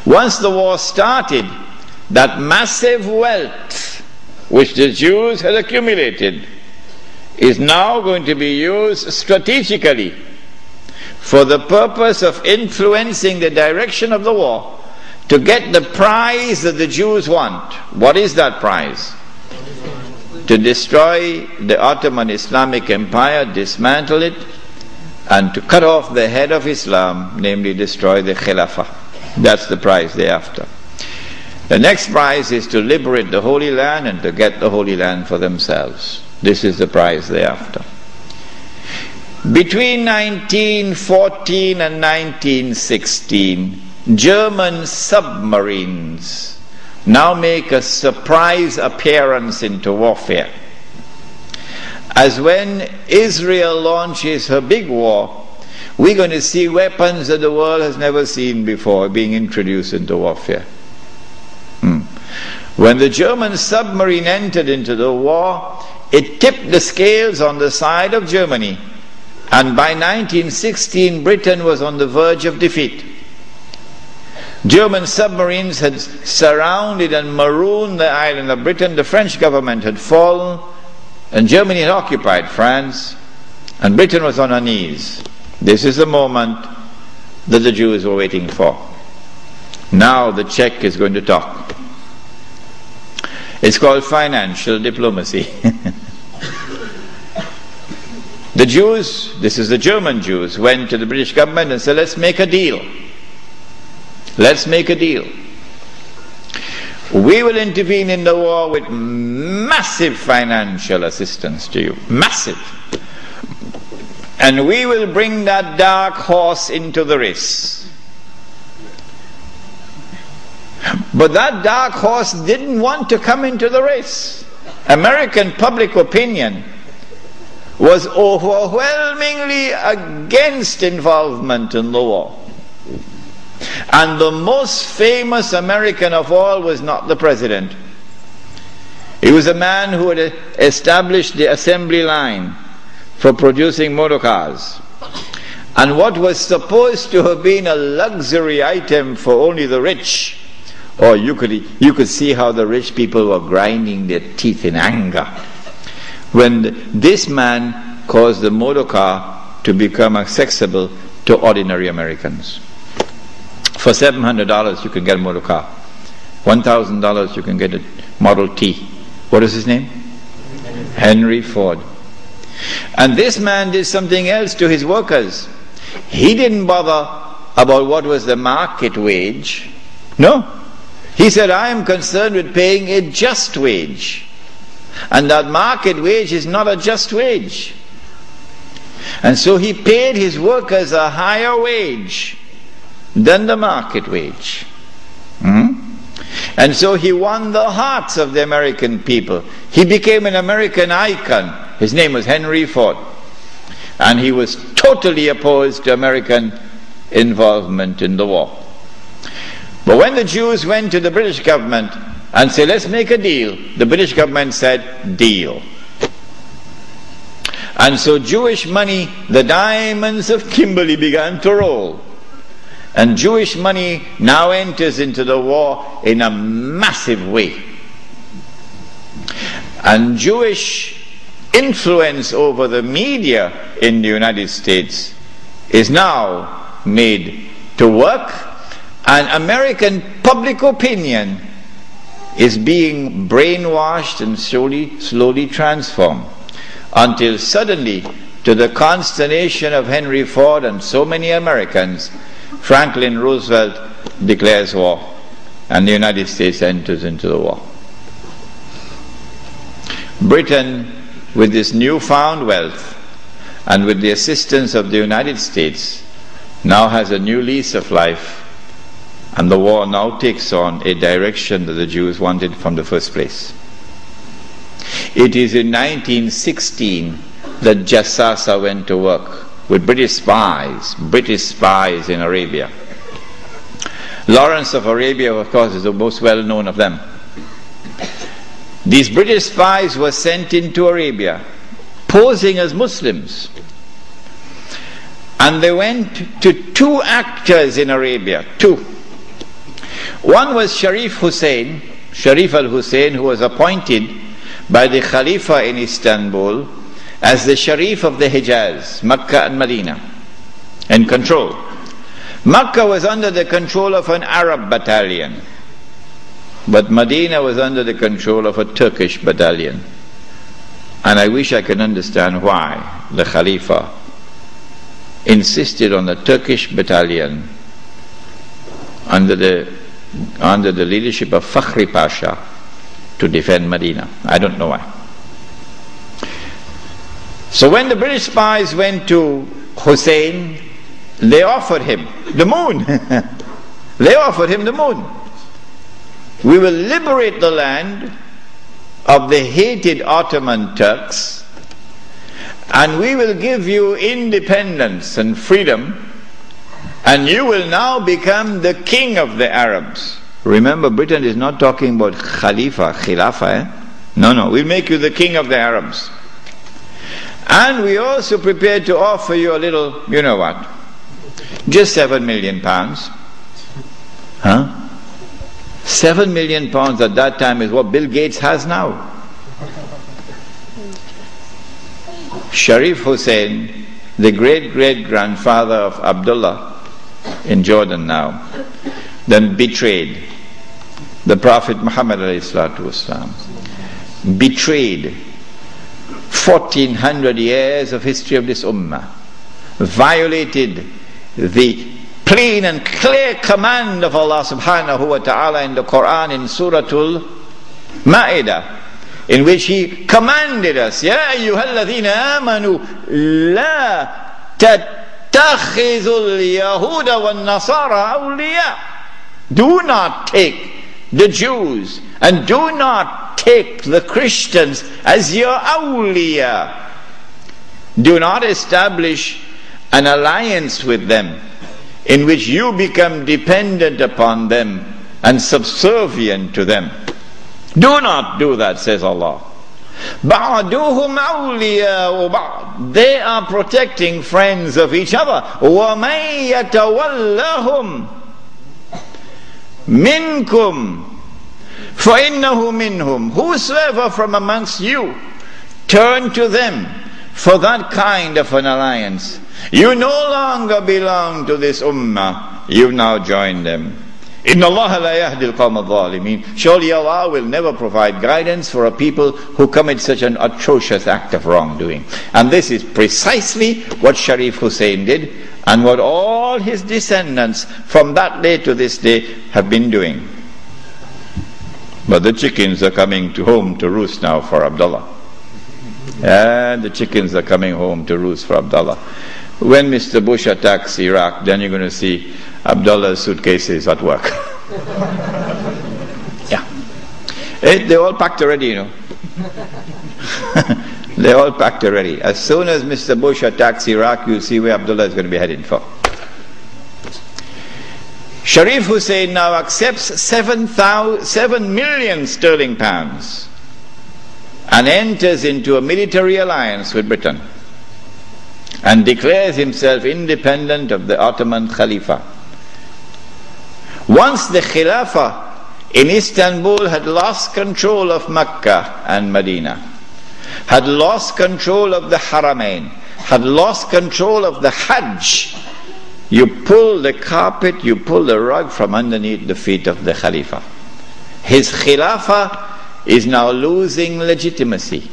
Once the war started, that massive wealth which the Jews had accumulated is now going to be used strategically for the purpose of influencing the direction of the war to get the prize that the Jews want. What is that prize? To destroy the Ottoman Islamic Empire, dismantle it, and to cut off the head of Islam, namely destroy the Khilafah. That's the prize they're after. The next prize is to liberate the Holy Land and to get the Holy Land for themselves. This is the prize they're after. Between 1914 and 1916, German submarines now make a surprise appearance into warfare. As when Israel launches her big war, we're going to see weapons that the world has never seen before being introduced into warfare. When the German submarine entered into the war, it tipped the scales on the side of Germany, and by 1916 Britain was on the verge of defeat. German submarines had surrounded and marooned the island of Britain. The French government had fallen, and Germany had occupied France, and Britain was on her knees. This is the moment that the Jews were waiting for. Now the Czech is going to talk. It's called financial diplomacy. The Jews, this is the German Jews, went to the British government and said, let's make a deal. Let's make a deal. We will intervene in the war with massive financial assistance to you. Massive. And we will bring that dark horse into the race. But that dark horse didn't want to come into the race. American public opinion was overwhelmingly against involvement in the war. And the most famous American of all was not the president. He was a man who had established the assembly line for producing motor cars. And what was supposed to have been a luxury item for only the rich, or you could see how the rich people were grinding their teeth in anger when this man caused the motor car to become accessible to ordinary Americans. For $700 you can get a motor car. $1,000 you can get a Model T. What is his name? Henry Ford. And this man did something else to his workers. He didn't bother about what was the market wage. No. He said, I am concerned with paying a just wage. And that market wage is not a just wage. And so he paid his workers a higher wage than the market wage. And so he won the hearts of the American people. He became an American icon. His name was Henry Ford. And he was totally opposed to American involvement in the war. But when the Jews went to the British government and said, let's make a deal, the British government said, deal. And so Jewish money, the diamonds of Kimberley, began to roll. And Jewish money now enters into the war in a massive way. And Jewish influence over the media in the United States is now made to work, and American public opinion is being brainwashed and slowly transformed, until suddenly, to the consternation of Henry Ford and so many Americans, Franklin Roosevelt declares war, and the United States enters into the war. Britain, with this newfound wealth and with the assistance of the United States, now has a new lease of life, and the war now takes on a direction that the Jews wanted from the first place. It is in 1916 that Jassasa went to work with British spies in Arabia. Lawrence of Arabia, of course, is the most well-known of them. These British spies were sent into Arabia, posing as Muslims. And they went to two actors in Arabia, two, One was Sharif al-Hussein, who was appointed by the Khalifa in Istanbul as the Sharif of the Hijaz, Makkah and Medina, in control. Makkah was under the control of an Arab battalion, but Medina was under the control of a Turkish battalion. And I wish I could understand why the Khalifa insisted on the Turkish battalion under the leadership of Fakhri Pasha to defend Medina. I don't know why. So when the British spies went to Hosein, they offered him the moon. They offered him the moon. We will liberate the land of the hated Ottoman Turks, and we will give you independence and freedom, and you will now become the king of the Arabs. Remember, Britain is not talking about Khilafah. No, we'll make you the king of the Arabs. And we also prepared to offer you a little, you know what, just £7 million. Huh? £7 million at that time is what Bill Gates has now. Sharif Hussein, the great-great-grandfather of Abdullah in Jordan now, then betrayed the Prophet Muhammad ﷺ, betrayed 1400 years of history of this ummah, violated the plain and clear command of Allah subhanahu wa ta'ala in the Quran in Suratul Ma'idah, in which He commanded us, Ya ayyuhalladhina amanu la tattakhizul yahuda wal nasara awliya. Do not take the Jews and do not take the Christians as your awliya. Do not establish an alliance with them in which you become dependent upon them and subservient to them. Do not do that, says Allah. بَعْدُهُمْ أَوْلِيَاءُ بَعْضٍ. They are protecting friends of each other. وَمَنْ يَتَوَلَّهُمْ مِنْكُمْ فَإِنَّهُ مِنْهُمْ. Whosoever from amongst you turn to them for that kind of an alliance, you no longer belong to this ummah, you've now joined them. Inna Allah la yahdi al-qawm al-zalimin. Surely Allah will never provide guidance for a people who commit such an atrocious act of wrongdoing. And this is precisely what Sharif Hussein did, and what all his descendants from that day to this day have been doing. But the chickens are coming home to roost now for Abdullah. And the chickens are coming home to roost for Abdullah. When Mr. Bush attacks Iraq, then you're going to see Abdullah's suitcases at work. Yeah. They're all packed already, you know. They're all packed already. As soon as Mr. Bush attacks Iraq, you'll see where Abdullah is going to be headed for. Sharif Hussein now accepts 7 million sterling pounds and enters into a military alliance with Britain and declares himself independent of the Ottoman Khalifa. Once the Khilafah in Istanbul had lost control of Mecca and Medina, had lost control of the Haramain, had lost control of the Hajj, you pull the carpet, you pull the rug from underneath the feet of the Khalifa. His Khilafah is now losing legitimacy.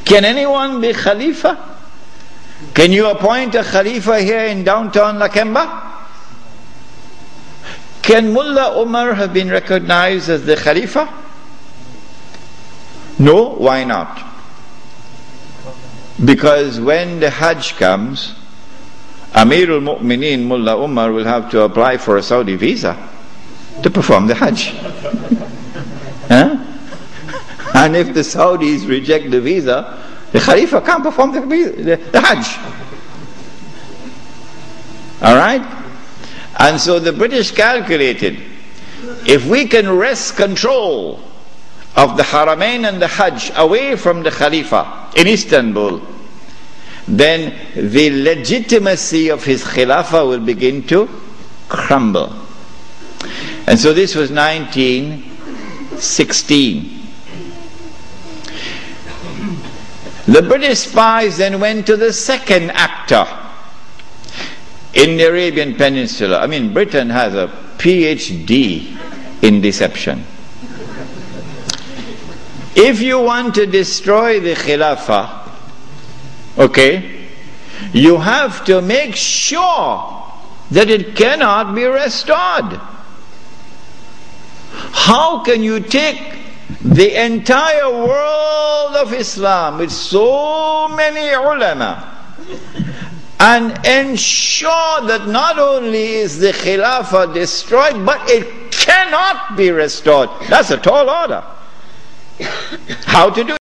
Can anyone be Khalifa? Can you appoint a Khalifa here in downtown Lakemba? Can Mullah Umar have been recognized as the Khalifa? No, why not? Because when the Hajj comes, Amirul Mu'mineen Mullah Umar will have to apply for a Saudi visa to perform the Hajj. Huh? And if the Saudis reject the visa, the Khalifa can't perform the Hajj. Alright? And so the British calculated, if we can wrest control of the Haramain and the Hajj away from the Khalifa in Istanbul, then the legitimacy of his Khilafah will begin to crumble. And so this was 1916. The British spies then went to the second actor in the Arabian Peninsula. I mean, Britain has a PhD in deception. If you want to destroy the Khilafah, okay, you have to make sure that it cannot be restored. How can you take the entire world of Islam with so many ulama and ensure that not only is the Khilafah destroyed, but it cannot be restored? That's a tall order. How to do it?